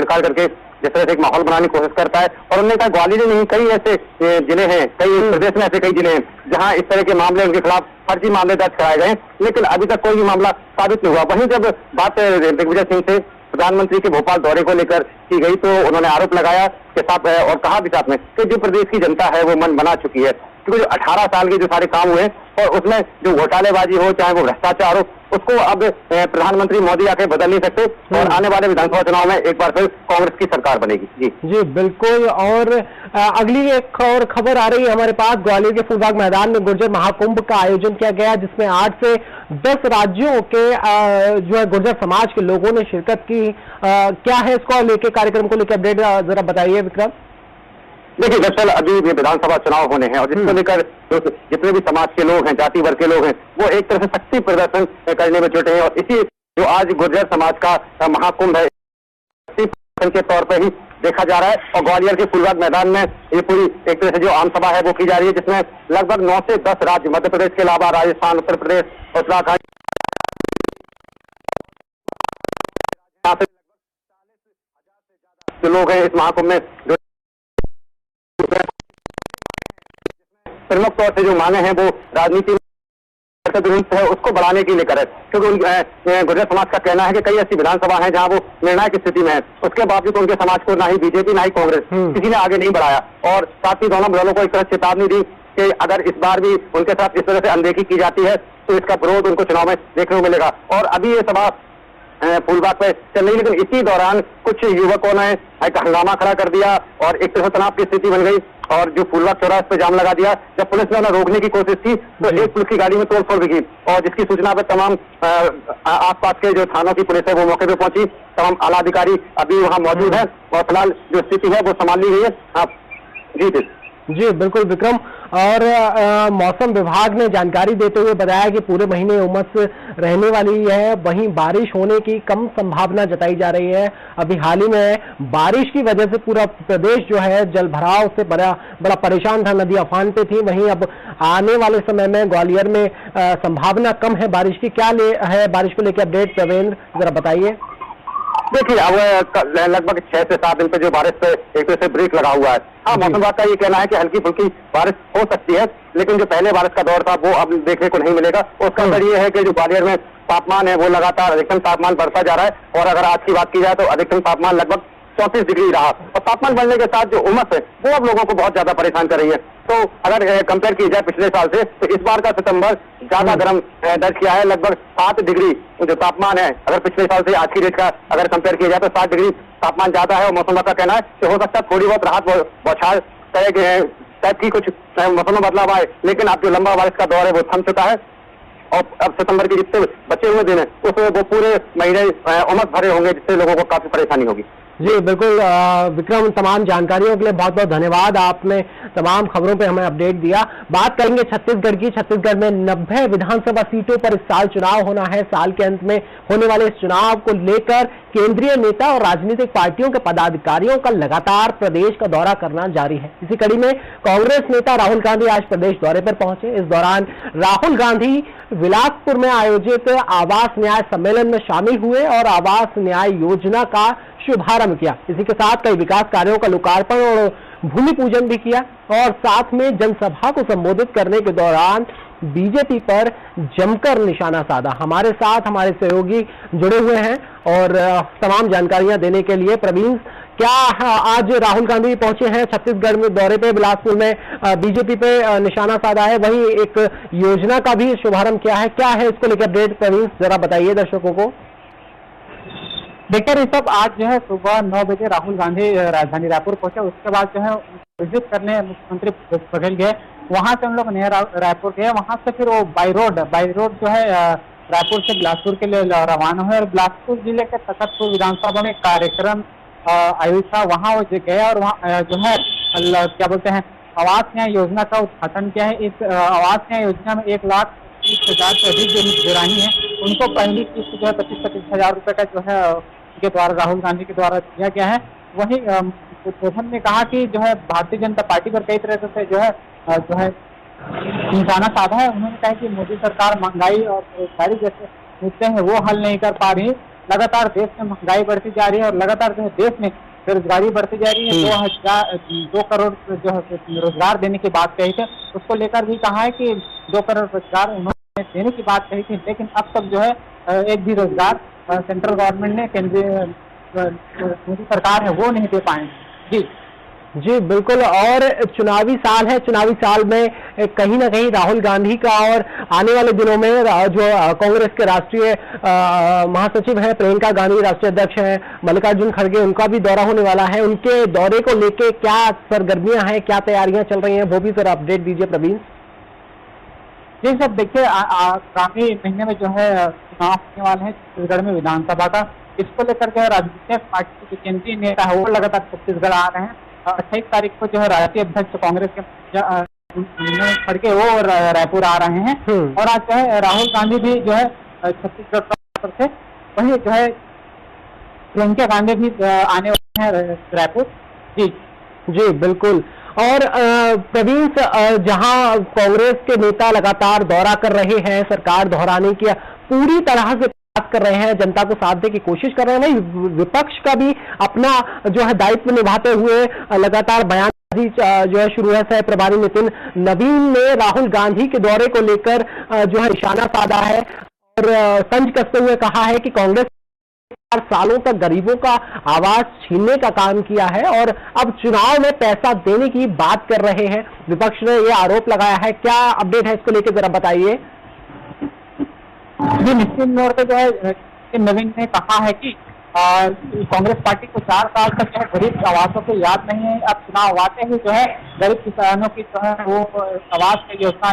छिड़काव करके जिस तरह से एक माहौल बनाने की कोशिश करता है। और उन्होंने कहा ग्वालियर नहीं, कई ऐसे जिले हैं, कई प्रदेश में ऐसे कई जिले हैं जहां इस तरह के मामले उनके खिलाफ फर्जी मामले दर्ज कराए गए, लेकिन अभी तक कोई भी मामला साबित नहीं हुआ। वहीं जब बात दिग्विजय सिंह से प्रधानमंत्री के भोपाल दौरे को लेकर की गई तो उन्होंने आरोप लगाया के साथ और कहा भी साथ में कि जो प्रदेश की जनता है वो मन बना चुकी है, क्योंकि जो 18 साल के जो सारे काम हुए और उसमें जो घोटालेबाजी हो, चाहे वो भ्रष्टाचार हो, उसको अब प्रधानमंत्री मोदी आके बदल नहीं सकते। और आने वाले विधानसभा चुनाव में एक बार फिर कांग्रेस की सरकार बनेगी। जी जी बिल्कुल। और अगली एक और खबर आ रही है हमारे पास, ग्वालियर के फूलबाग मैदान में गुर्जर महाकुंभ का आयोजन किया गया, जिसमें 8 से 10 राज्यों के जो है गुर्जर समाज के लोगों ने शिरकत की। क्या है इसको लेके, कार्यक्रम को लेकर अपडेट जरा बताइए विक्रम। देखिए, दरअसल अभी विधानसभा चुनाव होने हैं और जिसको लेकर जितने भी समाज के लोग हैं, जाति वर्ग के लोग हैं, वो एक तरह से शक्ति प्रदर्शन करने में जुटे हैं। और इसी जो आज गुर्जर समाज का महाकुंभ है, शक्ति प्रदर्शन के तौर पर ही देखा जा रहा है। और ग्वालियर के फूलबाग मैदान में ये पूरी एक तरह से जो आम सभा है वो की जा रही है, जिसमें लगभग 9 से 10 राज्य, मध्य प्रदेश के अलावा राजस्थान, उत्तर प्रदेश, उत्तराखंड, जो लोग हैं इस महाकुंभ में जो प्रमुख तौर से जो मांगे हैं वो राजनीति है उसको बढ़ाने के लिए करे, क्योंकि गुर्जर समाज का कहना है कि कई ऐसी विधानसभा हैं जहां वो निर्णायक स्थिति में है, उसके बावजूद उनके समाज को ना ही बीजेपी ना ही कांग्रेस किसी ने आगे नहीं बढ़ाया। और साथ ही दोनों दलों को एक तरह चेतावनी दी कि अगर इस बार भी उनके साथ इस तरह से अनदेखी की जाती है तो इसका विरोध उनको चुनाव में देखने को मिलेगा। और अभी ये सभा फूलबाग पे चल रही, लेकिन इसी दौरान कुछ युवकों ने एक हंगामा खड़ा कर दिया और एक तरह से तनाव की स्थिति बन गई और जो फूलबाग चौराहे पे जाम लगा दिया। जब पुलिस ने उन्हें रोकने की कोशिश की तो एक पुलिस की गाड़ी में तोड़फोड़ भी की और जिसकी सूचना पर तमाम आसपास के जो थानों की पुलिस है वो मौके पे पहुंची, तमाम आला अधिकारी अभी वहां मौजूद है और फिलहाल जो स्थिति है वो संभाल ली गई है। जी बिल्कुल विक्रम। और मौसम विभाग ने जानकारी देते हुए बताया कि पूरे महीने उमस रहने वाली है, वहीं बारिश होने की कम संभावना जताई जा रही है। अभी हाल ही में बारिश की वजह से पूरा प्रदेश जो है जल भराव से बड़ा परेशान था, नदी अफान पे थी। वहीं अब आने वाले समय में ग्वालियर में संभावना कम है बारिश की। क्या है बारिश को लेकर अपडेट, प्रवीण जरा बताइए। देखिए, अब लगभग 6 से 7 दिन पे जो बारिश पे एक तरह से ब्रेक लगा हुआ है। हाँ, मौसम विभाग का ये कहना है कि हल्की फुल्की बारिश हो सकती है, लेकिन जो पहले बारिश का दौर था वो अब देखने को नहीं मिलेगा। उसका असर ये है कि जो ग्वालियर में तापमान है वो लगातार अधिकतम तापमान बढ़ता जा रहा है और अगर आज की बात की जाए तो अधिकतम तापमान लगभग 34 डिग्री रहा और तापमान बढ़ने के साथ जो उमस है वो अब लोगों को बहुत ज्यादा परेशान कर रही है। तो अगर कंपेयर की जाए पिछले साल से तो इस बार का सितंबर ज्यादा गर्म दर्ज किया है, लगभग 7 डिग्री जो तापमान है। अगर पिछले साल से आज की डेट का अगर कंपेयर किया जाए तो 7 डिग्री तापमान ज्यादा है और मौसम विभाग का कहना है कि हो सकता है थोड़ी बहुत राहत बौछार टाइप की कुछ मौसम में बदलाव आए, लेकिन अब जो लंबा बारिश का दौर है वो थम चुका है और अब सितंबर के जितने बचे हुए दिन है उसमें वो पूरे महीने उमस भरे होंगे, जिससे लोगों को काफी परेशानी होगी। जी बिल्कुल विक्रम, तमाम जानकारियों के लिए बहुत बहुत धन्यवाद। आपने तमाम खबरों पे हमें अपडेट दिया। बात करेंगे छत्तीसगढ़ की। छत्तीसगढ़ में 90 विधानसभा सीटों पर इस साल चुनाव होना है। साल के अंत में होने वाले इस चुनाव को लेकर केंद्रीय नेता और राजनीतिक पार्टियों के पदाधिकारियों का लगातार प्रदेश का दौरा करना जारी है। इसी कड़ी में कांग्रेस नेता राहुल गांधी आज प्रदेश दौरे पर पहुंचे। इस दौरान राहुल गांधी बिलासपुर में आयोजित आवास न्याय सम्मेलन में शामिल हुए और आवास न्याय योजना का शुभारंभ किया। इसी के साथ कई विकास कार्यों का लोकार्पण और भूमि पूजन भी किया और साथ में जनसभा को संबोधित करने के दौरान बीजेपी पर जमकर निशाना साधा। हमारे साथ हमारे सहयोगी जुड़े हुए हैं और तमाम जानकारियां देने के लिए प्रवीण, क्या आज राहुल गांधी पहुंचे हैं छत्तीसगढ़ में दौरे पे, बिलासपुर में बीजेपी पे निशाना साधा है, वहीं एक योजना का भी शुभारंभ किया है। क्या है इसको लेकर अपडेट प्रवीण, जरा बताइए दर्शकों को। देखिए ऋषभ, आज जो है सुबह 9 बजे राहुल गांधी राजधानी रायपुर पहुंचे। उसके बाद जो है विजिट करने मुख्यमंत्री बघेल गए, वहां से हम लोग नया रायपुर गए। वहां से फिर वो बाई रोड जो है रायपुर से बिलासपुर के लिए रवाना हुए और बिलासपुर जिले के तखतपुर विधानसभा में कार्यक्रम आयोजित था, वहाँ वो गए और वहाँ जो है क्या बोलते हैं आवास न्याय योजना का उद्घाटन किया है। इस आवास न्याय योजना में 1,30,000 से अधिक जो हितग्राही है उनको पहली किस्त जो है 25-25 हजार रुपए का जो है के द्वारा राहुल गांधी के द्वारा दिया गया है। वहीं उद्बोधन ने कहा कि जो है भारतीय जनता पार्टी पर कई तरह से जो है निशाना साधा है। उन्होंने कहा कि मोदी सरकार महंगाई और बेरोजगारी जैसे मुद्दे हैं वो हल नहीं कर पा रही लगातार देश में महंगाई बढ़ती जा रही है और लगातार जो है देश में बेरोजगारी बढ़ती जा रही है। 2 करोड़ जो है रोजगार देने की बात कही थी, उसको लेकर भी कहा है कि 2 करोड़ रोजगार उन्होंने देने की बात कही थी, लेकिन अब तक जो है एक भी रोजगार सेंट्रल गवर्नमेंट ने, केंद्रीय मोदी सरकार है, वो नहीं दे पाए। जी जी बिल्कुल। और चुनावी साल है, चुनावी साल में कहीं ना कहीं राहुल गांधी का और आने वाले दिनों में जो कांग्रेस के राष्ट्रीय महासचिव हैं प्रियंका गांधी, राष्ट्रीय अध्यक्ष हैं मल्लिकार्जुन खड़गे, उनका भी दौरा होने वाला है। उनके दौरे को लेके क्या सरगर्मियां हैं, क्या तैयारियां चल रही हैं, वो भी जरा अपडेट दीजिए प्रवीण। जी सर, देखिए आगामी महीने में जो है चुनाव होने वाले हैं छत्तीसगढ़ में विधानसभा का। इसको लेकर के राजनीतिक पार्टी के केंद्रीय नेता है वो लगातार छत्तीसगढ़ आ रहे हैं। 28 तारीख को जो है राष्ट्रीय अध्यक्ष कांग्रेस के खड़गे वो रायपुर आ रहे हैं और आज जो है राहुल गांधी भी जो है छत्तीसगढ़ से, वहीं जो है प्रियंका गांधी भी आने वाले हैं रायपुर। जी बिल्कुल। और प्रवीण, जहां कांग्रेस के नेता लगातार दौरा कर रहे हैं, सरकार दोहराने की पूरी तरह से बात कर रहे हैं, जनता को साधने की कोशिश कर रहे हैं, वही विपक्ष का भी अपना जो है दायित्व निभाते हुए लगातार बयानबाजी जो है शुरू है। सह प्रभारी नितिन नवीन ने राहुल गांधी के दौरे को लेकर जो है निशाना साधा है और तंज कसते हुए कहा है कि कांग्रेस 4 सालों तक गरीबों का आवाज छीनने का काम किया है और अब चुनाव में पैसा देने की बात कर रहे हैं। विपक्ष ने यह आरोप लगाया है, क्या अपडेट है इसको लेकर जरा बताइए। जी, निश्चित तौर पर जो है नवीन ने कहा है कि कांग्रेस पार्टी को 4 साल तक जो है गरीब आवासों को याद नहीं है, अब चुनाव आते ही जो है गरीब किसानों की जो है वो आवाज की योजना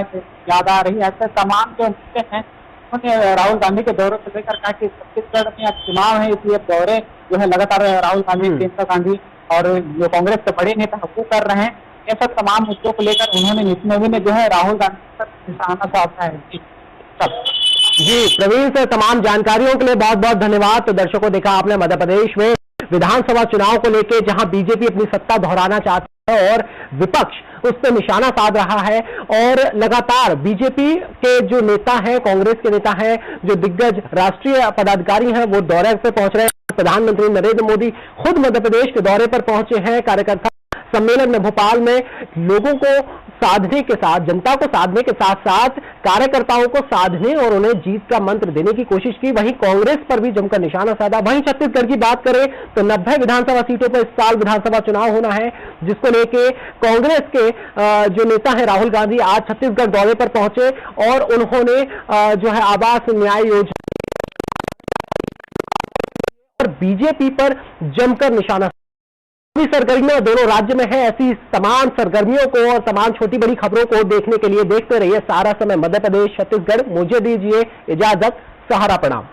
याद आ रही है। ऐसे तमाम जो मुद्दे हैं उन्होंने राहुल गांधी के दौरे को लेकर कहा कि छत्तीसगढ़ में अब चुनाव है, इसलिए दौरे जो है लगातार राहुल गांधी, प्रियंका गांधी और जो कांग्रेस के बड़े नेता वो कर रहे हैं। ऐसा तमाम मुद्दों को लेकर उन्होंने नितिन नवीन ने जो है राहुल गांधी पर निशाना साधा है। जी प्रवीण सर, तमाम जानकारियों के लिए बहुत बहुत धन्यवाद। तो दर्शकों, देखा आपने मध्य प्रदेश में विधानसभा चुनाव को लेकर जहां बीजेपी अपनी सत्ता दोहराना चाहती है और विपक्ष उस पर निशाना साध रहा है और लगातार बीजेपी के जो नेता हैं, कांग्रेस के नेता हैं, जो दिग्गज राष्ट्रीय पदाधिकारी हैं, वो दौरे पे पहुंच रहे हैं। प्रधानमंत्री नरेंद्र मोदी खुद मध्य प्रदेश के दौरे पर पहुंचे हैं। कार्यकर्ता सम्मेलन में भोपाल में लोगों को साधने के साथ, जनता को साधने के साथ साथ कार्यकर्ताओं को साधने और उन्हें जीत का मंत्र देने की कोशिश की। वहीं कांग्रेस पर भी जमकर निशाना साधा। वहीं छत्तीसगढ़ की बात करें तो 90 विधानसभा सीटों पर इस साल विधानसभा चुनाव होना है, जिसको लेके कांग्रेस के जो नेता है राहुल गांधी आज छत्तीसगढ़ दौरे पर पहुंचे और उन्होंने जो है आवास न्याय योजना और बीजेपी पर जमकर निशाना सरगर्मियां दोनों राज्य में है। ऐसी तमाम सरगर्मियों को और तमाम छोटी बड़ी खबरों को देखने के लिए देखते रहिए सारा समय मध्य प्रदेश छत्तीसगढ़। मुझे दीजिए इजाजत। सहारा प्रणाम।